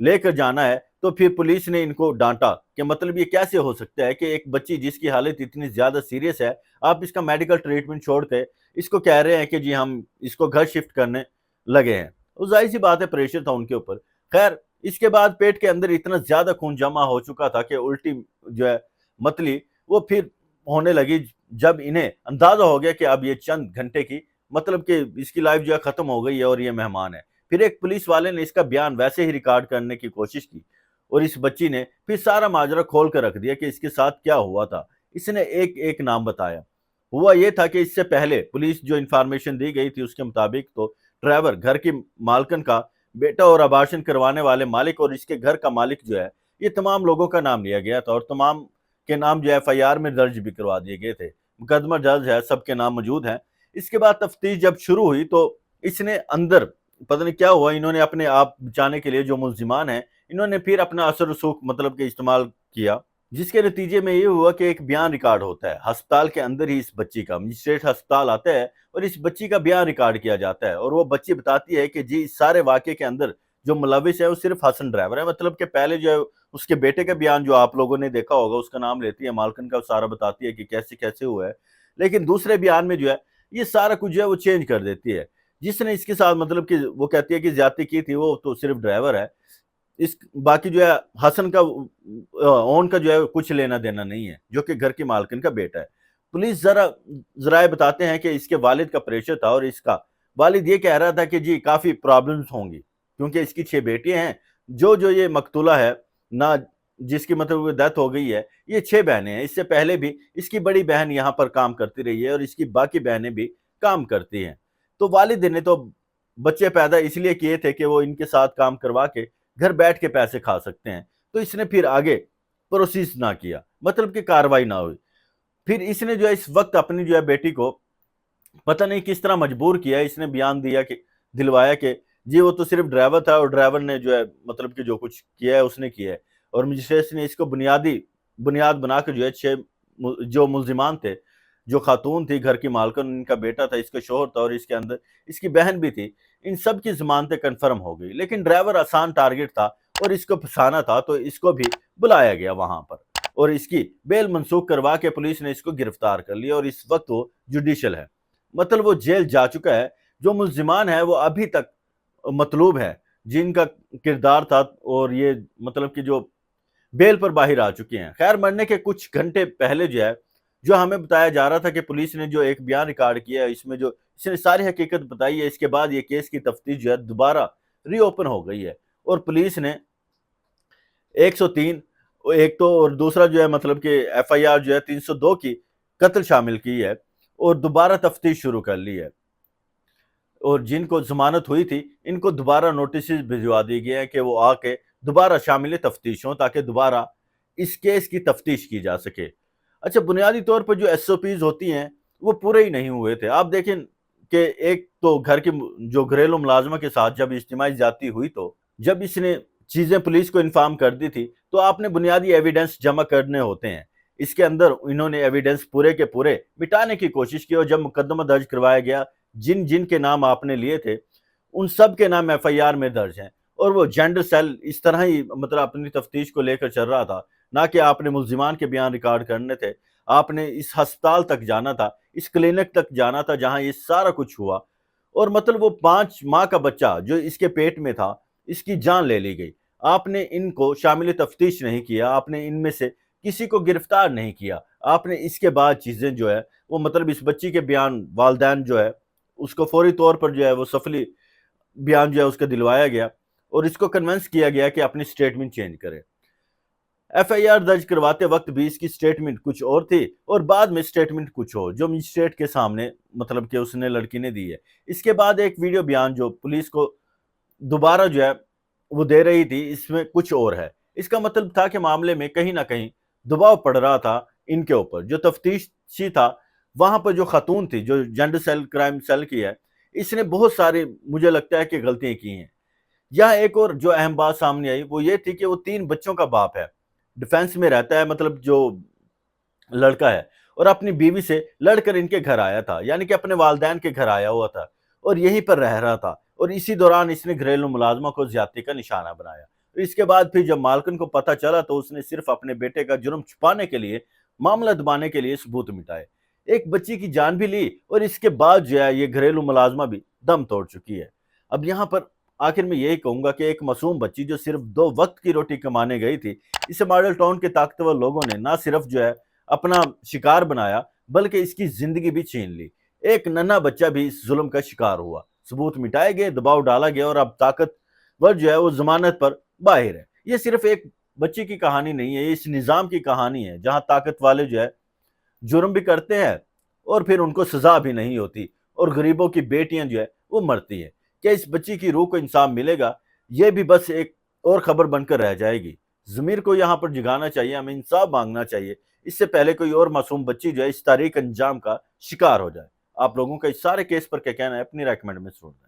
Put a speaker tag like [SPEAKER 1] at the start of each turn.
[SPEAKER 1] لے کر جانا ہے تو پھر پولیس نے ان کو ڈانٹا کہ مطلب یہ کیسے ہو سکتا ہے کہ ایک بچی جس کی حالت اتنی زیادہ سیریس ہے، آپ اس کا میڈیکل ٹریٹمنٹ چھوڑ کے اس کو کہہ رہے ہیں کہ جی ہم اس کو گھر شفٹ کرنے لگے ہیں۔ وہ ظاہر سی بات ہے، پریشر تھا ان کے اوپر۔ خیر، اس کے بعد پیٹ کے اندر اتنا زیادہ خون جمع ہو چکا تھا کہ الٹی جو ہے متلی وہ پھر ہونے لگی، جب انہیں اندازہ ہو گیا کہ اب یہ چند گھنٹے کی مطلب کہ اس کی لائف جو ہے ختم ہو گئی ہے اور یہ مہمان ہے۔ پھر ایک پولیس والے نے اس کا بیان ویسے ہی ریکارڈ کرنے کی کوشش کی اور اس بچی نے پھر سارا ماجرا کھول کر رکھ دیا کہ اس کے ساتھ کیا ہوا تھا۔ اس نے ایک ایک نام بتایا۔ ہوا یہ تھا کہ اس سے پہلے پولیس جو انفارمیشن دی گئی تھی اس کے مطابق تو ڈرائیور، گھر کی مالکن کا بیٹا اور ابارشن کروانے والے مالک اور اس کے گھر کا مالک جو ہے، یہ تمام لوگوں کا نام لیا گیا تھا اور تمام کے نام جو ایف آئی آر میں درج بھی کروا دیے گئے تھے۔ مقدمہ درج ہے، سب کے نام موجود ہیں۔ اس کے بعد تفتیش جب شروع ہوئی تو اس نے اندر پتہ نہیں کیا ہوا، انہوں نے اپنے آپ بچانے کے لیے جو ملزمان ہیں انہوں نے پھر اپنا اثر رسوخ مطلب کہ استعمال کیا، جس کے نتیجے میں یہ ہوا کہ ایک بیان ریکارڈ ہوتا ہے ہسپتال کے اندر ہی۔ اس بچی کا مجسٹریٹ ہسپتال آتا ہے اور اس بچی کا بیان ریکارڈ کیا جاتا ہے اور وہ بچی بتاتی ہے کہ جی اس سارے واقعے کے اندر جو ملوث ہے وہ صرف حسن ڈرائیور ہے۔ مطلب کہ پہلے جو ہے اس کے بیٹے کا بیان جو آپ لوگوں نے دیکھا ہوگا، اس کا نام لیتی ہے، مالکن کا سارا بتاتی ہے کہ کیسے کیسے ہوا ہے، لیکن دوسرے بیان میں جو ہے یہ سارا کچھ جو ہے وہ چینج کر دیتی ہے۔ جس نے اس کے ساتھ مطلب کہ وہ کہتی ہے کہ زیادتی کی تھی وہ تو صرف ڈرائیور ہے، اس باقی جو ہے حسن کا اون کا جو ہے کچھ لینا دینا نہیں ہے، جو کہ گھر کی مالکن کا بیٹا ہے۔ پولیس ذرائع بتاتے ہیں کہ اس کے والد کا پریشر تھا اور اس کا والد یہ کہہ رہا تھا کہ جی کافی پرابلمز ہوں گی کیونکہ اس کی 6 بیٹیاں ہیں، جو یہ مقتولہ ہے نہ، جس کی مطلب ڈیتھ ہو گئی ہے، یہ 6 بہنیں ہیں۔ اس سے پہلے بھی اس کی بڑی بہن یہاں پر کام کرتی رہی ہے اور اس کی باقی بہنیں بھی کام کرتی ہیں۔ تو والد نے تو بچے پیدا اس لیے کیے تھے کہ وہ ان کے ساتھ کام کروا کے گھر بیٹھ کے پیسے کھا سکتے ہیں، تو اس نے پھر آگے پروسیس نہ کیا، مطلب کہ کاروائی نہ ہوئی۔ پھر اس نے جو ہے اس وقت اپنی جو ہے بیٹی کو پتہ نہیں کس طرح مجبور کیا، اس نے بیان دیا کہ دلوایا کہ جی وہ تو صرف ڈرائیور تھا اور ڈرائیور نے جو ہے مطلب کہ جو کچھ کیا ہے اس نے کیا ہے، اور مجسٹریٹ نے اس کو بنیاد بنا کے جو ہے 6 جو ملزمان تھے، جو خاتون تھی گھر کی مالکن، ان کا بیٹا تھا، اس کا شوہر تھا اور اس کے اندر اس کی بہن بھی تھی، ان سب کی ضمانتیں کنفرم ہو گئی۔ لیکن ڈرائیور آسان ٹارگٹ تھا اور اس کو پھنسانا تھا، تو اس کو بھی بلایا گیا وہاں پر اور اس کی بیل منسوخ کروا کے پولیس نے اس کو گرفتار کر لیا اور اس وقت وہ جوڈیشل ہے، مطلب وہ جیل جا چکا ہے۔ جو ملزمان ہیں وہ ابھی تک مطلوب ہیں، جن کا کردار تھا، اور یہ مطلب کہ جو بیل پر باہر آ چکے ہیں۔ خیر، مرنے کے کچھ گھنٹے پہلے جو ہے، جو ہمیں بتایا جا رہا تھا کہ پولیس نے جو ایک بیان ریکارڈ کیا ہے، اس میں جو اس نے ساری حقیقت بتائی ہے، اس کے بعد یہ کیس کی تفتیش جو ہے دوبارہ ری اوپن ہو گئی ہے اور پولیس نے 103 ایک تو اور دوسرا جو ہے مطلب کہ ایف آئی آر جو ہے 302 کی قتل شامل کی ہے اور دوبارہ تفتیش شروع کر لی ہے، اور جن کو ضمانت ہوئی تھی ان کو دوبارہ نوٹسز بھجوا دی گئے ہیں کہ وہ آ کے دوبارہ شامل تفتیش ہوں تاکہ دوبارہ اس کیس کی تفتیش کی جا سکے۔ اچھا، بنیادی طور پر جو ایس او پیز ہوتی ہیں وہ پورے ہی نہیں ہوئے تھے۔ آپ دیکھیں کہ ایک تو گھر کی جو گھریلو ملازمہ کے ساتھ جب اجتماعی زیادتی ہوئی، تو جب اس نے چیزیں پولیس کو انفارم کر دی تھی تو آپ نے بنیادی ایویڈنس جمع کرنے ہوتے ہیں۔ اس کے اندر انہوں نے ایویڈنس پورے کے پورے مٹانے کی کوشش کی اور جب مقدمہ درج کروایا گیا، جن کے نام آپ نے لیے تھے ان سب کے نام ایف آئی آر میں درج ہیں، اور وہ جینڈر سیل اس طرح ہی مطلب اپنی تفتیش کو لے کر چل رہا تھا، نہ کہ آپ نے ملزمان کے بیان ریکارڈ کرنے تھے، آپ نے اس ہسپتال تک جانا تھا، اس کلینک تک جانا تھا جہاں یہ سارا کچھ ہوا، اور مطلب وہ 5 ماہ کا بچہ جو اس کے پیٹ میں تھا، اس کی جان لے لی گئی۔ آپ نے ان کو شامل تفتیش نہیں کیا، آپ نے ان میں سے کسی کو گرفتار نہیں کیا، آپ نے اس کے بعد چیزیں جو ہے وہ مطلب اس بچی کے بیان، والدین جو ہے اس کو فوری طور پر جو ہے وہ سفلی بیان جو ہے اس کا دلوایا گیا اور اس کو کنونس کیا گیا کہ اپنی سٹیٹمنٹ چینج کرے۔ ایف آئی آر درج کرواتے وقت بھی اس کی سٹیٹمنٹ کچھ اور تھی اور بعد میں سٹیٹمنٹ کچھ اور، جو مجسٹریٹ کے سامنے مطلب کہ اس نے لڑکی نے دی ہے۔ اس کے بعد ایک ویڈیو بیان جو پولیس کو دوبارہ جو ہے وہ دے رہی تھی، اس میں کچھ اور ہے۔ اس کا مطلب تھا کہ معاملے میں کہیں نہ کہیں دباؤ پڑ رہا تھا ان کے اوپر۔ جو تفتیشی تھا وہاں پر جو خاتون تھی، جو جینڈر سیل کرائم سیل کی ہے، اس نے بہت ساری مجھے لگتا ہے کہ غلطیاں کی ہیں۔ یہاں ایک اور جو اہم بات سامنے آئی وہ یہ تھی کہ وہ 3 بچوں کا باپ ہے، ڈیفینس میں رہتا ہے، مطلب جو لڑکا ہے، اور اپنی بیوی سے لڑ کر ان کے گھر آیا تھا، یعنی کہ اپنے والدین کے گھر آیا ہوا تھا اور یہیں پر رہ رہا تھا، اور اسی دوران اس نے گھریلو ملازمہ کو زیادتی کا نشانہ بنایا۔ اس کے بعد پھر جب مالکن کو پتہ چلا تو اس نے صرف اپنے بیٹے کا جرم چھپانے کے لیے، معاملہ دبانے کے لیے ثبوت مٹائے، ایک بچی کی جان بھی لی، اور اس کے بعد جو ہے یہ گھریلو ملازمہ بھی دم توڑ چکی ہے۔ اب یہاں پر آخر میں یہی کہوں گا کہ ایک معصوم بچی جو صرف 2 وقت کی روٹی کمانے گئی تھی، اسے ماڈل ٹاؤن کے طاقتور لوگوں نے نہ صرف جو ہے اپنا شکار بنایا بلکہ اس کی زندگی بھی چھین لی۔ ایک ننھا بچہ بھی اس ظلم کا شکار ہوا، ثبوت مٹائے گئے، دباؤ ڈالا گیا، اور اب طاقتور جو ہے وہ ضمانت پر باہر ہے۔ یہ صرف ایک بچے کی کہانی نہیں ہے، یہ اس نظام کی کہانی ہے جہاں طاقت والے جو ہے جرم بھی کرتے ہیں اور پھر ان کو سزا بھی نہیں ہوتی، اور غریبوں کی بیٹیاں جو ہے وہ مرتی ہیں۔ کیا اس بچی کی روح کو انصاف ملے گا؟ یہ بھی بس ایک اور خبر بن کر رہ جائے گی۔ ضمیر کو یہاں پر جگانا چاہیے، ہمیں انصاف مانگنا چاہیے، اس سے پہلے کوئی اور معصوم بچی جو ہے اس تاریخ انجام کا شکار ہو جائے۔ آپ لوگوں کا اس سارے کیس پر کیا کہنا ہے؟ اپنی رائے کمنٹ میں ضرور دیں۔